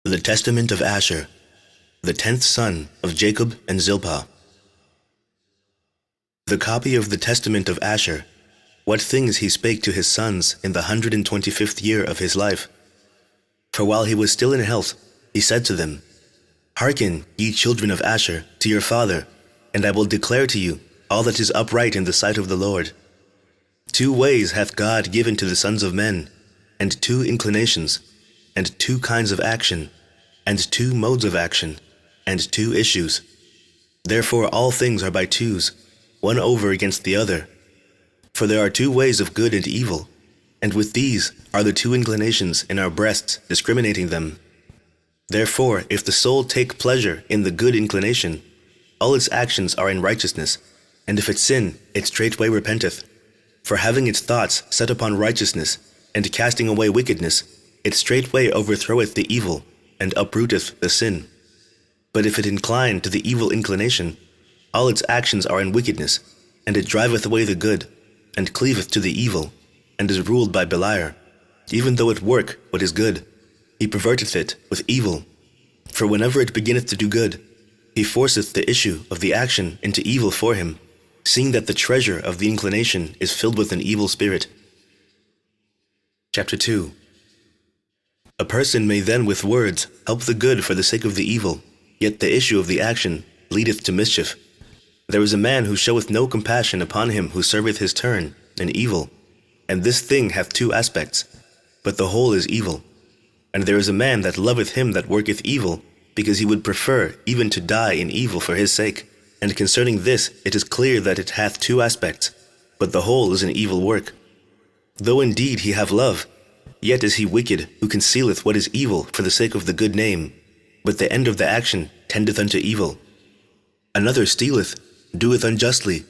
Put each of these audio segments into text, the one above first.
The Testament of Asher, the 10th son of Jacob and Zilpah. The copy of the Testament of Asher, what things he spake to his sons in the 125th year of his life. For while he was still in health, he said to them, Hearken, ye children of Asher, to your father, and I will declare to you all that is upright in the sight of the Lord. 2 ways hath God given to the sons of men, and 2 inclinations, and 2 kinds of action, and 2 modes of action, and 2 issues. Therefore all things are by twos, one over against the other. For there are 2 ways of good and evil, and with these are the 2 inclinations in our breasts, discriminating them. Therefore, if the soul take pleasure in the good inclination, all its actions are in righteousness, and if it sin, it straightway repenteth. For having its thoughts set upon righteousness, and casting away wickedness, it straightway overthroweth the evil, and uprooteth the sin. But if it incline to the evil inclination, all its actions are in wickedness, and it driveth away the good, and cleaveth to the evil, and is ruled by Beliar. Even though it work what is good, he perverteth it with evil. For whenever it beginneth to do good, he forceth the issue of the action into evil for him, seeing that the treasure of the inclination is filled with an evil spirit. Chapter 2. A person may then with words help the good for the sake of the evil, yet the issue of the action leadeth to mischief. There is a man who showeth no compassion upon him who serveth his turn in evil, and this thing hath 2 aspects, but the whole is evil. And there is a man that loveth him that worketh evil, because he would prefer even to die in evil for his sake. And concerning this it is clear that it hath 2 aspects, but the whole is an evil work. Though indeed he have love, yet is he wicked who concealeth what is evil for the sake of the good name, but the end of the action tendeth unto evil. Another stealeth, doeth unjustly,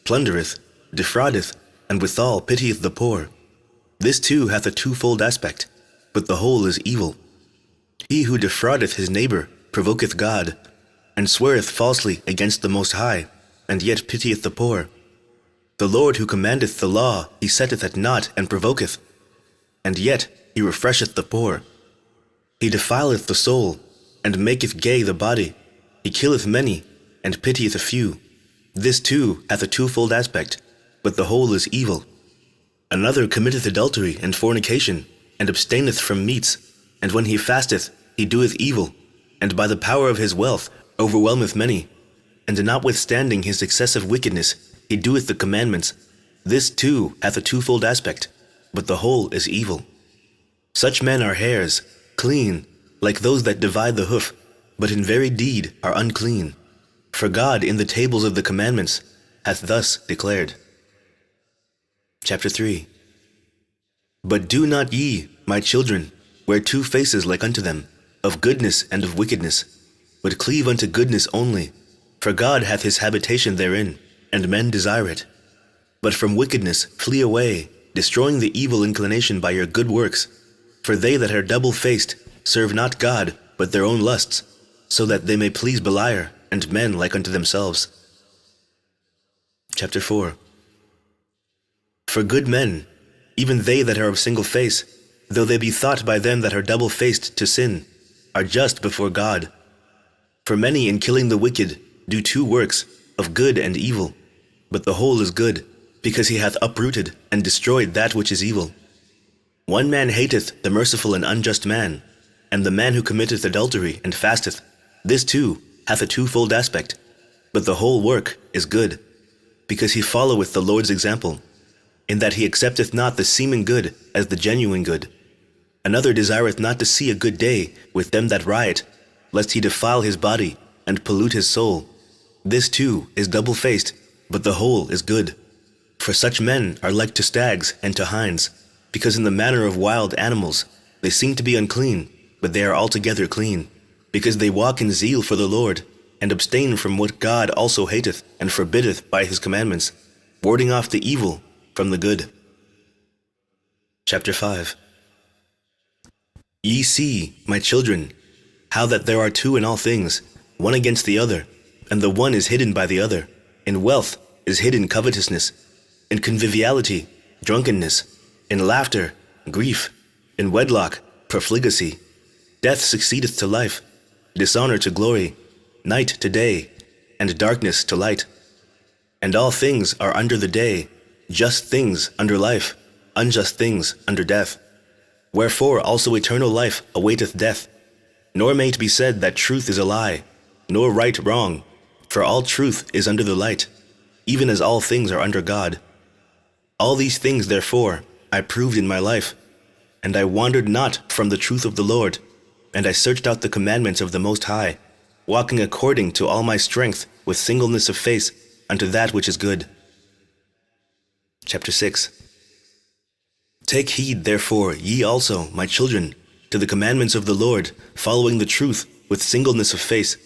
plundereth, defraudeth, and withal pitieth the poor. This too hath a 2-fold aspect, but the whole is evil. He who defraudeth his neighbor provoketh God, and sweareth falsely against the Most High, and yet pitieth the poor. The Lord who commandeth the law he setteth at naught and provoketh, and yet he refresheth the poor. He defileth the soul, and maketh gay the body. He killeth many, and pitieth a few. This too hath a 2-fold aspect, but the whole is evil. Another committeth adultery and fornication, and abstaineth from meats, and when he fasteth, he doeth evil, and by the power of his wealth overwhelmeth many, and notwithstanding his excessive wickedness, he doeth the commandments. This too hath a 2-fold aspect, but the whole is evil. Such men are hares, clean, like those that divide the hoof, but in very deed are unclean. For God in the tables of the commandments hath thus declared. Chapter 3. But do not ye, my children, wear 2 faces like unto them, of goodness and of wickedness, but cleave unto goodness only, for God hath his habitation therein, and men desire it. But from wickedness flee away, destroying the evil inclination by your good works. For they that are double-faced serve not God, but their own lusts, so that they may please Beliar, and men like unto themselves. Chapter 4. For good men, even they that are of single face, though they be thought by them that are double-faced to sin, are just before God. For many in killing the wicked do 2 works, of good and evil, but the whole is good, because he hath uprooted and destroyed that which is evil. One man hateth the merciful and unjust man, and the man who committeth adultery and fasteth. This too hath a 2-fold aspect, but the whole work is good, because he followeth the Lord's example, in that he accepteth not the seeming good as the genuine good. Another desireth not to see a good day with them that riot, lest he defile his body and pollute his soul. This too is double-faced, but the whole is good. For such men are like to stags and to hinds, because in the manner of wild animals they seem to be unclean, but they are altogether clean, because they walk in zeal for the Lord, and abstain from what God also hateth and forbiddeth by his commandments, warding off the evil from the good. Chapter 5. Ye see, my children, how that there are 2 in all things, one against the other, and the one is hidden by the other. In wealth is hidden covetousness, in conviviality, drunkenness, in laughter, grief, in wedlock, profligacy. Death succeedeth to life, dishonor to glory, night to day, and darkness to light. And all things are under the day, just things under life, unjust things under death. Wherefore also eternal life awaiteth death. Nor may it be said that truth is a lie, nor right wrong, for all truth is under the light, even as all things are under God. All these things, therefore, I proved in my life, and I wandered not from the truth of the Lord, and I searched out the commandments of the Most High, walking according to all my strength with singleness of face unto that which is good. Chapter 6. Take heed, therefore, ye also, my children, to the commandments of the Lord, following the truth with singleness of face.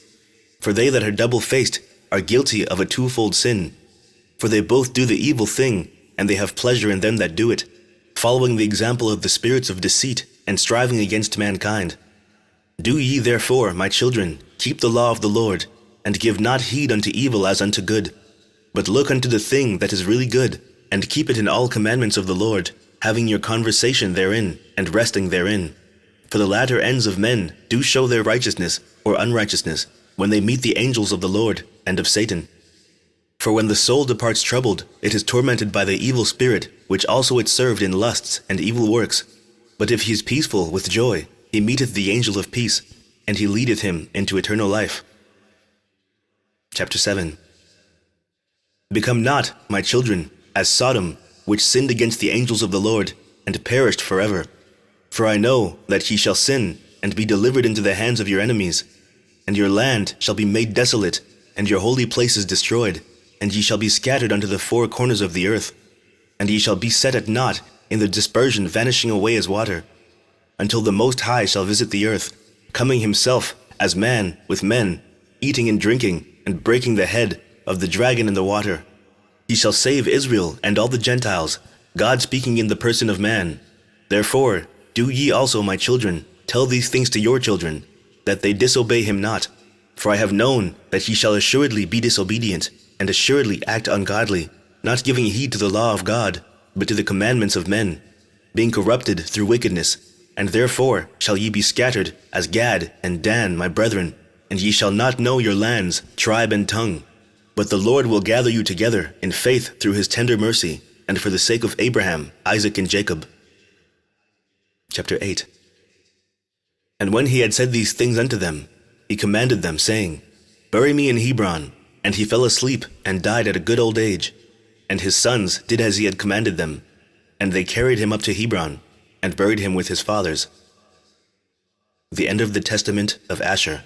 For they that are double-faced are guilty of a twofold sin. For they both do the evil thing, and they have pleasure in them that do it, following the example of the spirits of deceit, and striving against mankind. Do ye therefore, my children, keep the law of the Lord, and give not heed unto evil as unto good, but look unto the thing that is really good, and keep it in all commandments of the Lord, having your conversation therein, and resting therein. For the latter ends of men do show their righteousness or unrighteousness, when they meet the angels of the Lord and of Satan. For when the soul departs troubled, it is tormented by the evil spirit, which also it served in lusts and evil works. But if he is peaceful with joy, he meeteth the angel of peace, and he leadeth him into eternal life. Chapter 7. Become not, my children, as Sodom, which sinned against the angels of the Lord, and perished forever. For I know that ye shall sin, and be delivered into the hands of your enemies, and your land shall be made desolate, and your holy places destroyed, and ye shall be scattered unto the four corners of the earth, and ye shall be set at naught in the dispersion, vanishing away as water, until the Most High shall visit the earth, coming himself as man with men, eating and drinking, and breaking the head of the dragon in the water. He shall save Israel and all the Gentiles, God speaking in the person of man. Therefore, do ye also, my children, tell these things to your children, that they disobey him not. For I have known that ye shall assuredly be disobedient, and assuredly act ungodly, not giving heed to the law of God, but to the commandments of men, being corrupted through wickedness. And therefore shall ye be scattered, as Gad and Dan, my brethren, and ye shall not know your lands, tribe, and tongue. But the Lord will gather you together in faith through his tender mercy, and for the sake of Abraham, Isaac, and Jacob. Chapter 8. And when he had said these things unto them, he commanded them, saying, Bury me in Hebron. And he fell asleep, and died at a good old age. And his sons did as he had commanded them, and they carried him up to Hebron, and buried him with his fathers. The end of the testament of Asher.